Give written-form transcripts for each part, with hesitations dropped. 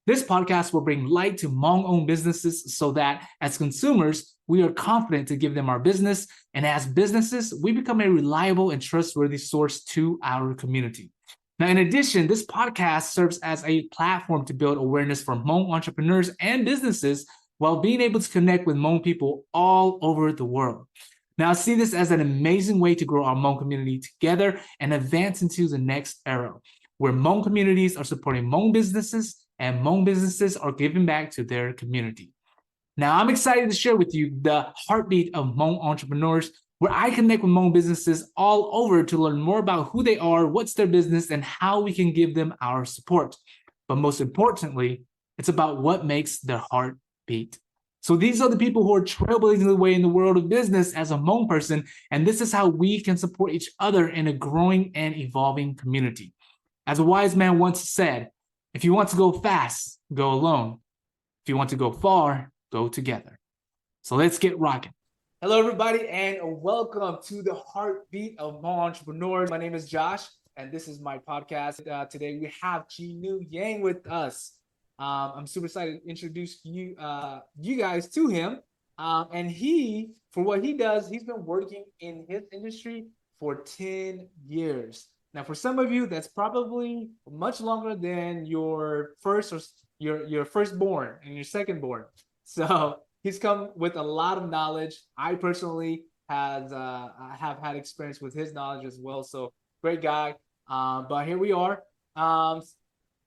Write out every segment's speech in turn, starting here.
This podcast will bring light to Hmong-owned businesses so that as consumers, we are confident to give them our business. And as businesses, we become a reliable and trustworthy source to our community. Now, in addition, this podcast serves as a platform to build awareness for Hmong entrepreneurs and businesses while being able to connect with Hmong people all over the world. Now, I see this as an amazing way to grow our Hmong community together and advance into the next era, where Hmong communities are supporting Hmong businesses and Hmong businesses are giving back to their community. Now, I'm excited to share with you the heartbeat of Hmong entrepreneurs, where I connect with Hmong businesses all over to learn more about who they are, what's their business, and how we can give them our support. But most importantly, it's about what makes their heart beat. So these are the people who are trailblazing the way in the world of business as a Hmong person, and this is how we can support each other in a growing and evolving community. As a wise man once said, if you want to go fast, go alone. If you want to go far, go together. So let's get rocking. Hello, everybody, and welcome to the heartbeat of Hmong entrepreneurs. My name is Josh, and this is my podcast. Today we have Cheenou Yang with us. I'm super excited to introduce you guys to him. And for what he does, he's been working in his industry for 10 years. Now, for some of you, that's probably much longer than your first or your firstborn and your secondborn. So he's come with a lot of knowledge. I personally have had experience with his knowledge as well. So great guy. But here we are.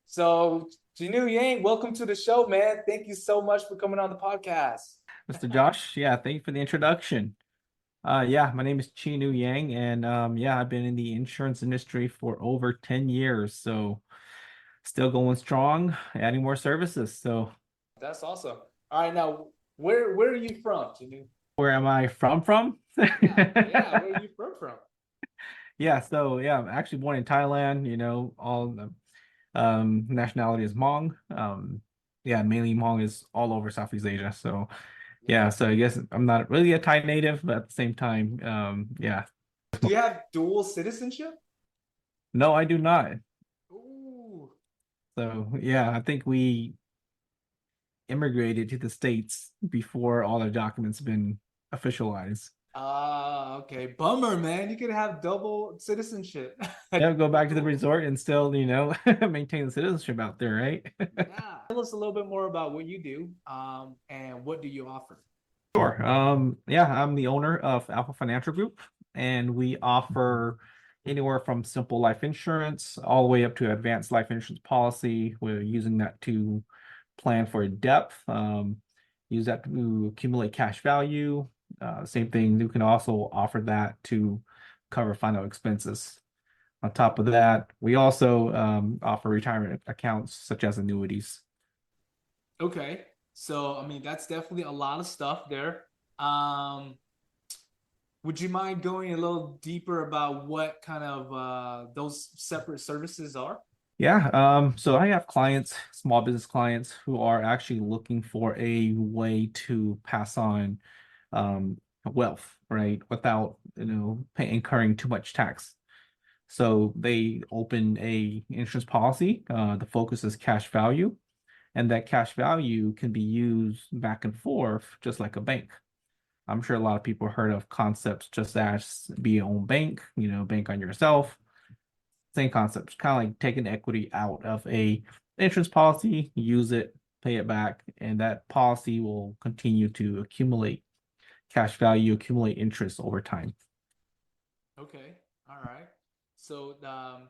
So Cheenou Yang, welcome to the show, man. Thank you so much for coming on the podcast. Mr. Josh, thank you for the introduction. My name is Cheenou Yang, and I've been in the insurance industry for over 10 years, so still going strong, adding more services. So that's awesome. All right, now where are you from, Cheenou? Where am I from? Where are you from? I'm actually born in Thailand. All nationality is Hmong. Mainly Hmong is all over Southeast Asia. So so I guess I'm not really a Thai native, but at the same time, Do you have dual citizenship? No, I do not. Ooh. So I think we immigrated to the States before all our documents have been officialized. Okay. Bummer, man. You could have double citizenship. Go back to the resort and still, maintain the citizenship out there, right? Tell us a little bit more about what you do, and what do you offer? Sure. I'm the owner of Alpha Financial Group, and we offer anywhere from simple life insurance all the way up to advanced life insurance policy. We're using that to plan for depth, use that to accumulate cash value. Same thing, you can also offer that to cover final expenses. On top of that, we also offer retirement accounts such as annuities. Okay. So, I mean, that's definitely a lot of stuff there. Would you mind going a little deeper about what kind of those separate services are? So I have clients, small business clients, who are actually looking for a way to pass on wealth, right, without incurring too much tax. So they open a insurance policy. The focus is cash value, and that cash value can be used back and forth just like a bank. I'm sure a lot of people heard of concepts just as be your own bank, bank on yourself. Same concept, kind of like taking equity out of a insurance policy, use it, pay it back, and that policy will continue to accumulate cash value, accumulate interest over time. Okay, all right. So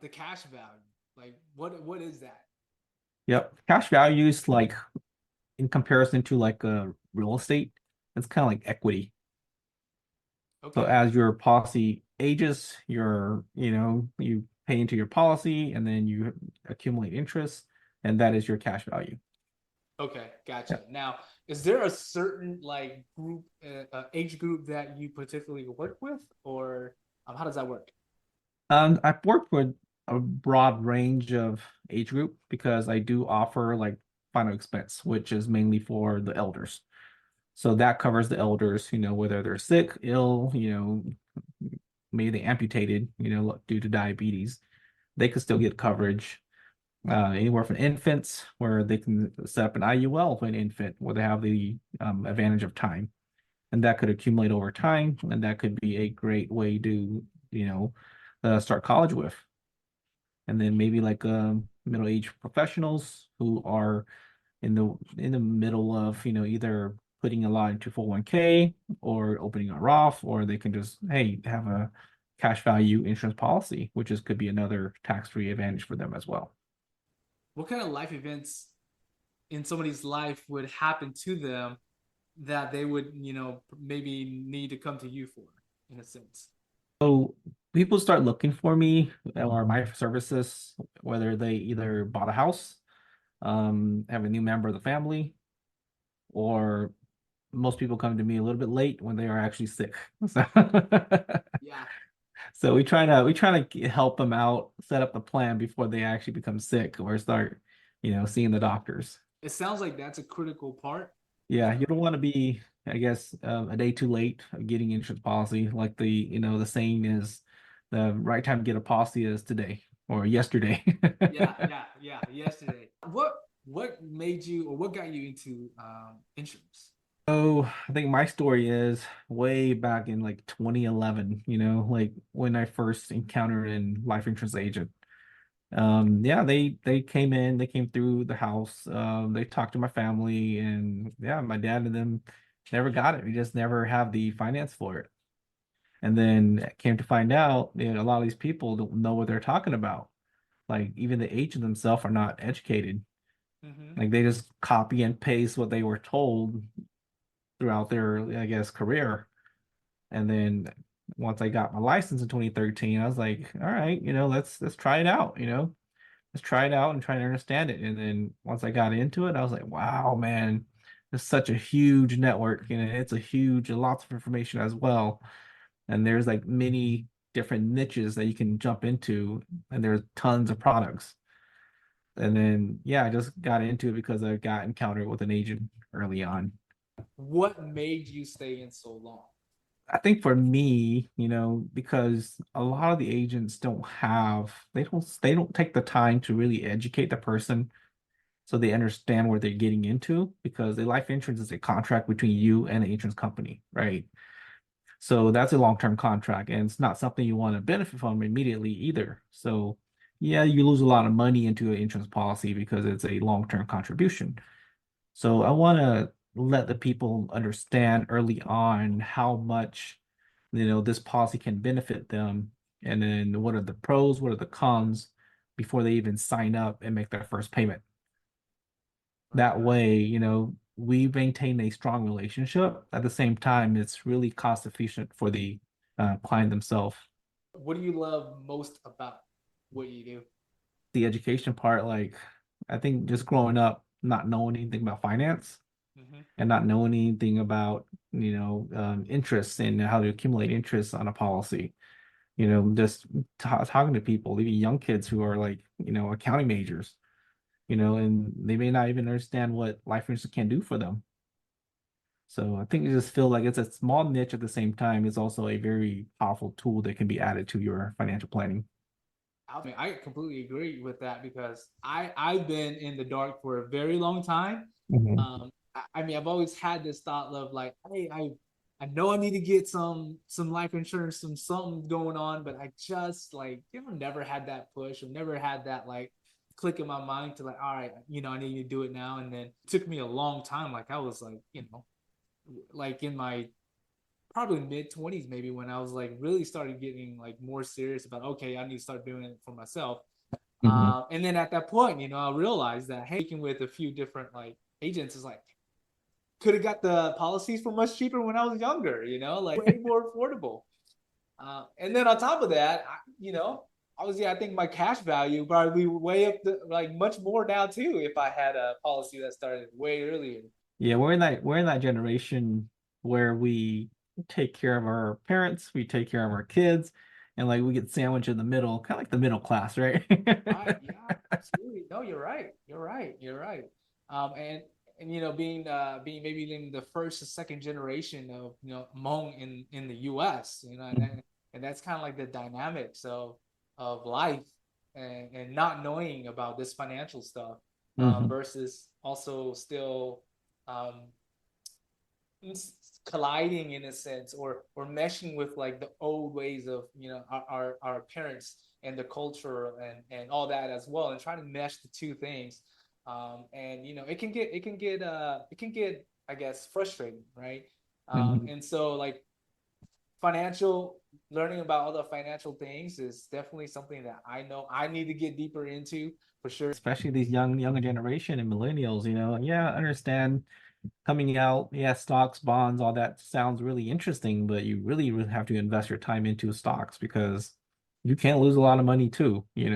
the cash value, like what is that? Yep, cash value is like in comparison to like a real estate, it's kind of like equity. So Okay. as your policy ages, you pay into your policy and then you accumulate interest, and that is your cash value. Okay, gotcha. Now, is there a certain group, age group that you particularly work with, or how does that work? I've worked with a broad range of age group because I do offer like final expense, which is mainly for the elders. So that covers the elders, whether they're sick, ill, maybe they amputated, due to diabetes, they could still get coverage. anywhere from infants, where they can set up an IUL for an infant, where they have the advantage of time, and that could accumulate over time, and that could be a great way to, you know, start college with. And then maybe like middle-aged professionals who are in the middle of, either putting a lot into 401k or opening a Roth, or they can just, hey, have a cash value insurance policy, which is could be another tax-free advantage for them as well. What kind of life events in somebody's life would happen to them that they would, maybe need to come to you for, in a sense? So people start looking for me or my services, whether they either bought a house, have a new member of the family, or most people come to me a little bit late when they are actually sick. So, Yeah. so we try to help them out, set up the plan before they actually become sick or start, seeing the doctors. It sounds like that's a critical part. Yeah, you Because don't want to be, I guess, a day too late of getting insurance policy. Like the saying is, the right time to get a policy is today or yesterday. yeah, yeah, yeah. Yesterday, what made you, or what got you into insurance? So I think my story is way back in like 2011, like when I first encountered a life insurance agent. Yeah, they came in, they came through the house, they talked to my family, and yeah, my dad and them never got it. We just never have the finance for it. And then came to find out, a lot of these people don't know what they're talking about. Like even the agents themselves are not educated. Mm-hmm. Like they just copy and paste what they were told throughout their, I guess, career. And then once I got my license in 2013, I was like, all right, let's try it out, let's try it out and try to understand it. And then once I got into it, I was like, wow, man, it's such a huge network, and it's lots of information as well. And there's like many different niches that you can jump into, and there's tons of products. And then yeah, I just got into it because I got encountered with an agent early on. What made you stay in so long? I think for me, because a lot of the agents they don't take the time to really educate the person so they understand what they're getting into, because the life insurance is a contract between you and the insurance company, right? So that's a long-term contract, and it's not something you want to benefit from immediately either. So yeah, you lose a lot of money into an insurance policy because it's a long-term contribution. So I want to let the people understand early on how much, this policy can benefit them, and then what are the pros, what are the cons before they even sign up and make their first payment. That Right. way, we maintain a strong relationship. At the same time, it's really cost efficient for the client themselves. What do you love most about what you do? The education part, like I think just growing up, not knowing anything about finance Mm-hmm. and not knowing anything about, interest and how to accumulate interest on a policy, just talking to people, even young kids who are like, accounting majors, and they may not even understand what life insurance can do for them. So I think I just feel like it's a small niche, at the same time, it's also a very powerful tool that can be added to your financial planning. I mean, I completely agree with that because I've been in the dark for a very long time. Mhm. I mean, I've always had this thought of like, hey, I know I need to get some life insurance, some something going on, but I just like, never had that push or never had that like click in my mind to like, all right, I need to do it now. And then it took me a long time. Like I was like, like in my probably mid 20s maybe when I was like really started getting like more serious about, okay, I need to start doing it for myself. Mhm. And then at that point, I realized that, hey, speaking with a few different like agents is like, could have got the policies for much cheaper when I was younger, like way more affordable. And then on top of that, obviously I think my cash value probably way up like much more now too if I had a policy that started way earlier. Yeah, we're in that generation where we take care of our parents, we take care of our kids, and like we get sandwiched in the middle, kind of like the middle class, right? Right. Yeah. Absolutely. No, you're right. You're right. You're right. And being maybe in the first or second generation of Hmong in the U.S. And that's kind of like the dynamics of life. and not knowing about this financial stuff, Hmm. versus also still um, colliding in a sense, or meshing with like the old ways of our parents and the culture and all that as well, and trying to mesh the two things. And it can get, I guess, frustrating, right? Hmm. And so like financial learning about all the financial things is definitely something that I know I need to get deeper into for sure. Especially these younger generation and millennials, yeah, I understand coming out, yeah, stocks, bonds, all that sounds really interesting, but you really have to invest your time into stocks because you can't lose a lot of money too. It's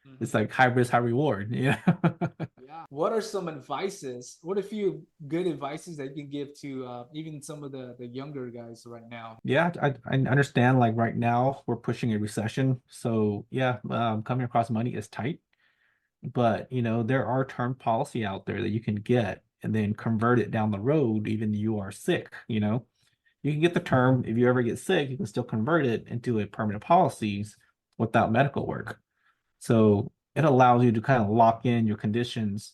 Mm-hmm. like high risk, high reward, yeah. Yeah. What are some advices? What a few good advices that you can give to even some of the younger guys right now? Yeah, I understand like right now we're pushing a recession. So yeah, coming across money is tight, but there are term policy out there that you can get and then convert it down the road, even you are sick. You can get the term. If you ever get sick, you can still convert it into a permanent policies without medical work. So it allows you to kind of lock in your conditions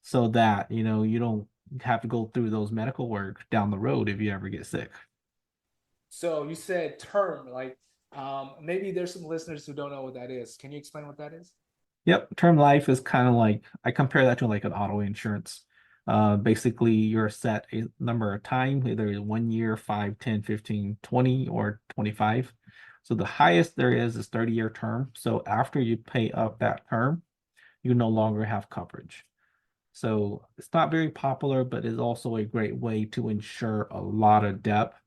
so that, you don't have to go through those medical work down the road if you ever get sick. So you said term, like maybe there's some listeners who don't know what that is. Can you explain what that is? Yep, term life is kind of like I compare that to like an auto insurance. Basically you're set a number of time, either 1 year, 5, 10, 15, 20, or 25. So the highest there is 30-year term. So after you pay up that term, you no longer have coverage. So it's not very popular, but it's also a great way to ensure a lot of depth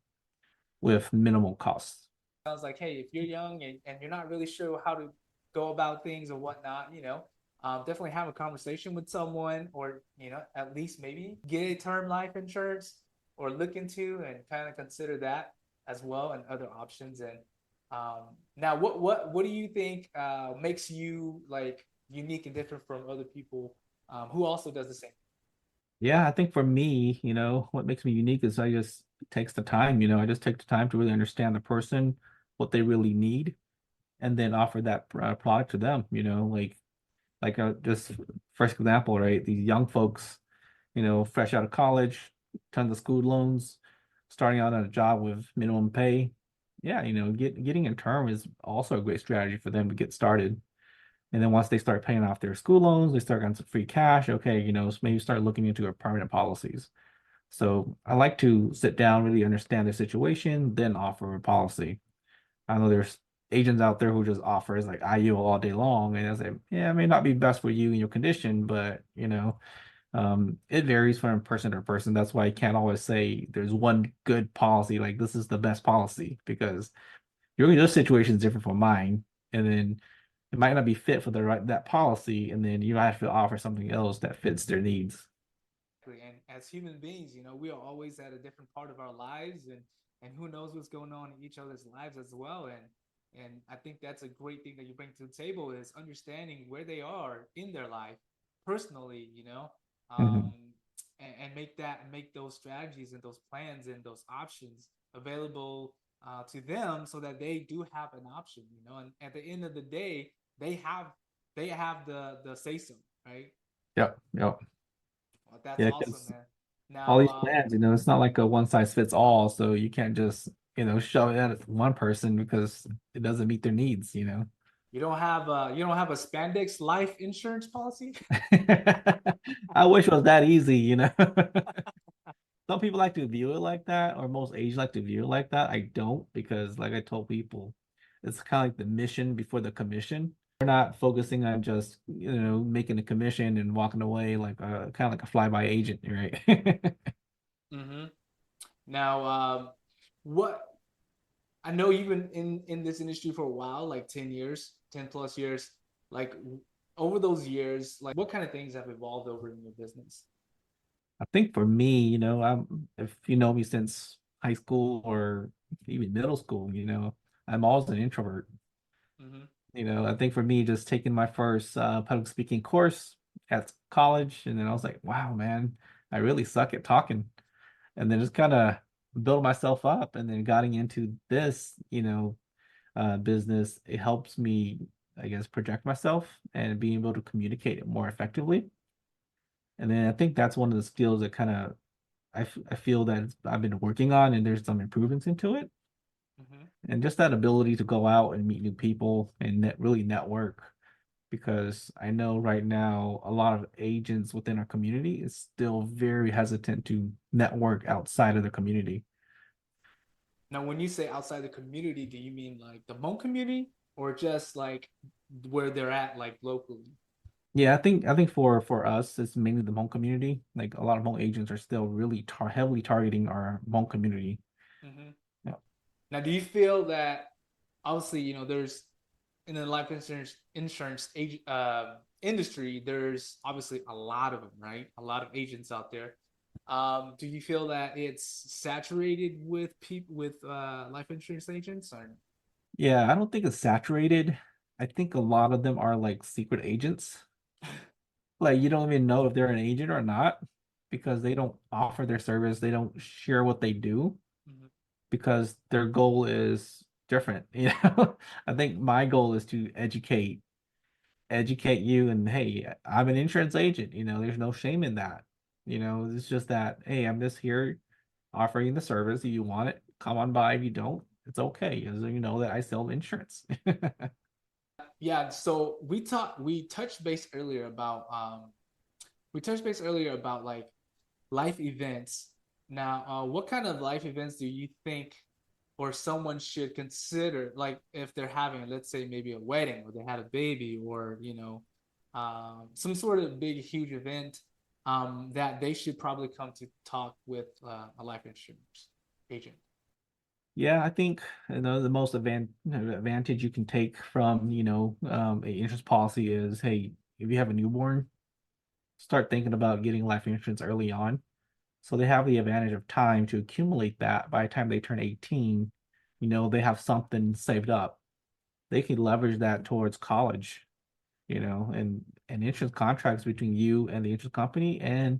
with minimal costs. Sounds like, hey, if you're young and you're not really sure how to go about things or whatnot, definitely have a conversation with someone, or at least maybe get a term life insurance, or look into and kind of consider that as well, and other options. And now, what do you think makes you like unique and different from other people who also does the same? Yeah, I think for me, what makes me unique is I just it takes the time, I just take the time to really understand the person, what they really need, and then offer that product to them, like just first example, right? These young folks, fresh out of college, tons of school loans, starting out on a job with minimum pay. Yeah, getting a term is also a great strategy for them to get started. And then once they start paying off their school loans, they start getting some free cash. Okay, so maybe start looking into a permanent policies. So I like to sit down, really understand their situation, then offer a policy. I know there's agents out there who just offers like IU all day long, and I say, yeah, it may not be best for you and your condition, but it varies from person to person. That's why I can't always say there's one good policy, like this is the best policy, because your situation is different from mine, and then it might not be fit for the right that policy, and then you have to offer something else that fits their needs. And as human beings, we are always at a different part of our lives, and who knows what's going on in each other's lives as well. And I think that's a great thing that you bring to the table, is understanding where they are in their life personally, Mhm. and make those strategies and those plans and those options available to them, so that they do have an option, and at the end of the day, they have the say so, right? Yep, yep. Well, that's Yeah, awesome, because man. all Now, these plans, it's not like a one size fits all, so you can't just, shove it at one person because it doesn't meet their needs. you don't have a spandex life insurance policy? I wish it was that easy. Some people like to view it like that, or most agents like to view it like that. I don't, because like I told people, it's kind of like the mission before the commission. We're not focusing on just, making a commission and walking away like a kind of like a fly-by agent, right? Mm-hmm. Now, what I know you've been in this industry for a while, like 10 years, 10 plus years. Like over those years, like what kind of things have evolved over in your business? I think for me, if you know me since high school or even middle school, I'm always an introvert. Mm-hmm. I think for me, just taking my first public speaking course at college, and then I was like, wow, man, I really suck at talking. And then just kind of build myself up, and then getting into this, business, it helps me I guess, project myself and being able to communicate it more effectively. And then I think that's one of the skills that kind of I feel that I've been working on, and there's some improvements into it. Mhm. And just that ability to go out and meet new people and really network, because I know right now a lot of agents within our community is still very hesitant to network outside of the community. Now, when you say outside the community, do you mean like the Hmong community or just like where they're at, like locally? Yeah, I think for us, it's mainly the Hmong community. Like a lot of Hmong agents are still really heavily targeting our Hmong community. Mhm. Yeah. Now, do you feel that obviously, there's in the life insurance industry, there's obviously a lot of them, right? A lot of agents out there. Do you feel that it's saturated with people with life insurance agents, or Yeah, I don't think it's saturated. I think a lot of them are like secret agents. Like you don't even know if they're an agent or not because they don't offer their service. They don't share what they do Mhm. because their goal is different. I think my goal is to educate you and hey, I'm an insurance agent. There's no shame in that. It's just that, hey, I'm just here offering the service. If you want it, come on by. If you don't, it's okay. As you know that I sell insurance. Yeah, so we touched base earlier about like life events. Now, what kind of life events do you think or someone should consider, like if they're having, let's say, maybe a wedding or they had a baby or, some sort of big, huge event that they should probably come to talk with a life insurance agent? Yeah, I think the most advantage you can take from a insurance policy is, hey, if you have a newborn, start thinking about getting life insurance early on. So they have the advantage of time to accumulate that. By the time they turn 18, they have something saved up. They can leverage that towards college, and insurance contracts between you and the insurance company and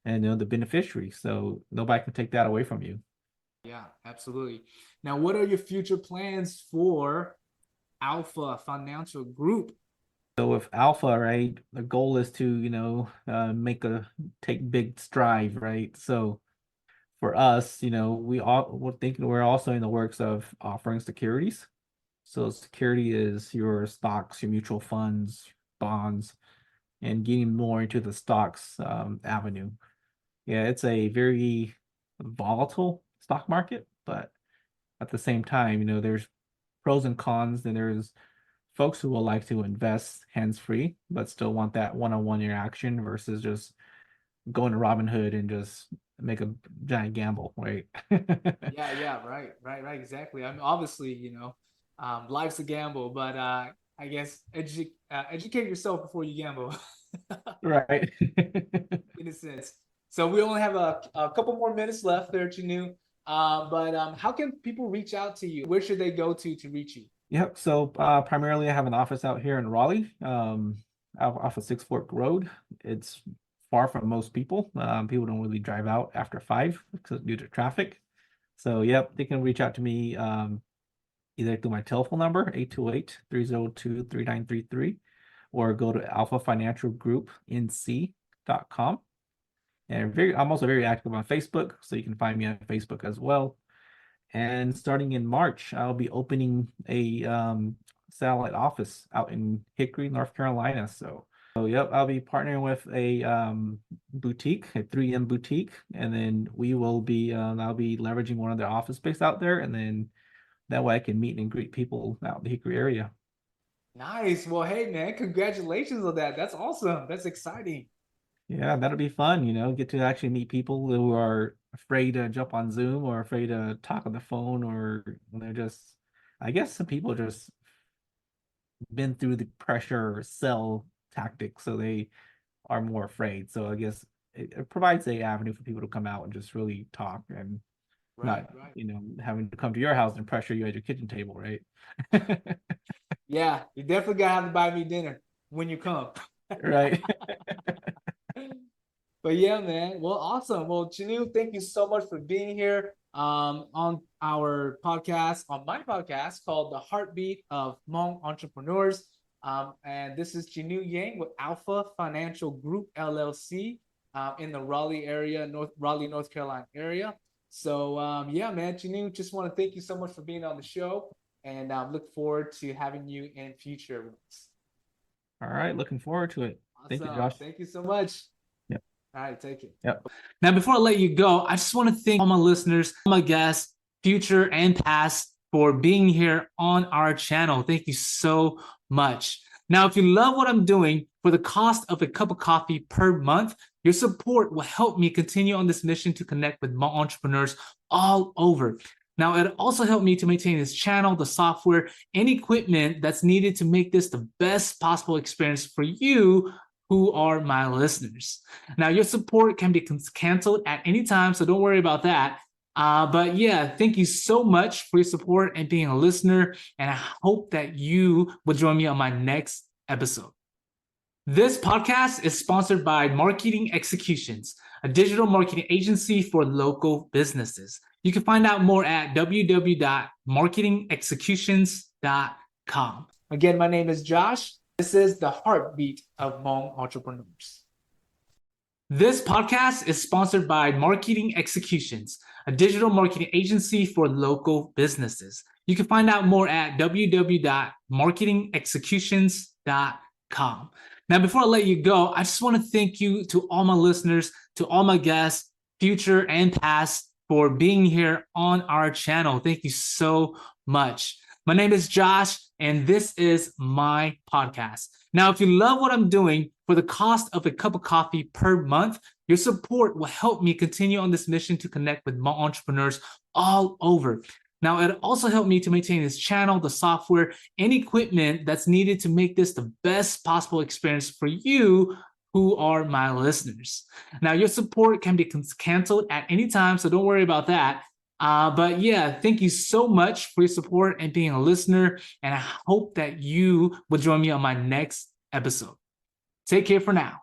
the beneficiary. So nobody can take that away from you. Yeah, absolutely. Now, what are your future plans for Alpha Financial Group? So with Alpha, right, the goal is to, take big strides, right? So for us, we're thinking we're also in the works of offering securities. So security is your stocks, your mutual funds, bonds, and getting more into the stocks avenue. Yeah, it's a very volatile stock market, but at the same time, there's pros and cons, and there's folks who will like to invest hands-free, but still want that one-on-one interaction versus just going to Robinhood and just make a giant gamble, right? Yeah, yeah, right, exactly. I mean, obviously, life's a gamble, but I guess educate yourself before you gamble, Right. in a sense. So we only have a couple more minutes left there, Chinu. But how can people reach out to you? Where should they go to reach you? Yep. So primarily I have an office out here in Raleigh, off of Six Fork Road. It's far from most people. People don't really drive out after 5 because due to traffic. So yep, they can reach out to me either through my telephone number, 828-302-3933, or go to alphafinancialgroupnc.com. And I'm also very active on Facebook, so you can find me on Facebook as well. And starting in March, I'll be opening a satellite office out in Hickory, North Carolina. So yep, I'll be partnering with a boutique, a 3M boutique, and then I'll be leveraging one of their office space out there, and then that way I can meet and greet people out in the Hickory area. Nice. Well, hey man, congratulations on that. That's awesome. That's exciting. Yeah, that'll be fun, get to actually meet people who are afraid to jump on Zoom or afraid to talk on the phone, or they're just, I guess some people just been through the pressure sell tactic, so they are more afraid. So I guess it provides a avenue for people to come out and just really talk and Right, not, right. having to come to your house and pressure you at your kitchen table, right? Yeah, you definitely gotta have to buy me dinner when you come. Right. But yeah, man. Well, awesome. Well, Chinu, thank you so much for being here on our podcast, on my podcast called The Heartbeat of Hmong Entrepreneurs. And this is Cheenou Yang with Alpha Financial Group LLC in the Raleigh area, Raleigh, North Carolina area. So yeah, man, Cheenou, just want to thank you so much for being on the show, and look forward to having you in future ones. All right, looking forward to it. Thank you, Josh. Thank you so much. Yep. All right, take it. Yep. Now, before I let you go, I just want to thank all my listeners, all my guests, future and past, for being here on our channel. Thank you so much. Now, if you love what I'm doing, for the cost of a cup of coffee per month, your support will help me continue on this mission to connect with Hmong entrepreneurs all over. Now, it also helped me to maintain this channel, the software, and equipment that's needed to make this the best possible experience for you who are my listeners. Now, your support can be canceled at any time, so don't worry about that. But yeah, thank you so much for your support and being a listener, and I hope that you will join me on my next episode. This podcast is sponsored by Marketing Executions, a digital marketing agency for local businesses. You can find out more at www.marketingexecutions.com. Again, my name is Josh. This is the heartbeat of Hmong entrepreneurs. This podcast is sponsored by Marketing Executions, a digital marketing agency for local businesses. You can find out more at www.marketingexecutions.com. Now, before I let you go, I just want to thank you to all my listeners, to all my guests, future and past, for being here on our channel. Thank you so much. My name is Josh, and this is my podcast. Now, if you love what I'm doing, for the cost of a cup of coffee per month, your support will help me continue on this mission to connect with Hmong entrepreneurs all over. Now, it also helped me to maintain this channel, the software, and equipment that's needed to make this the best possible experience for you who are my listeners. Now, your support can be canceled at any time, so don't worry about that. But yeah, thank you so much for your support and being a listener, and I hope that you will join me on my next episode. Take care for now.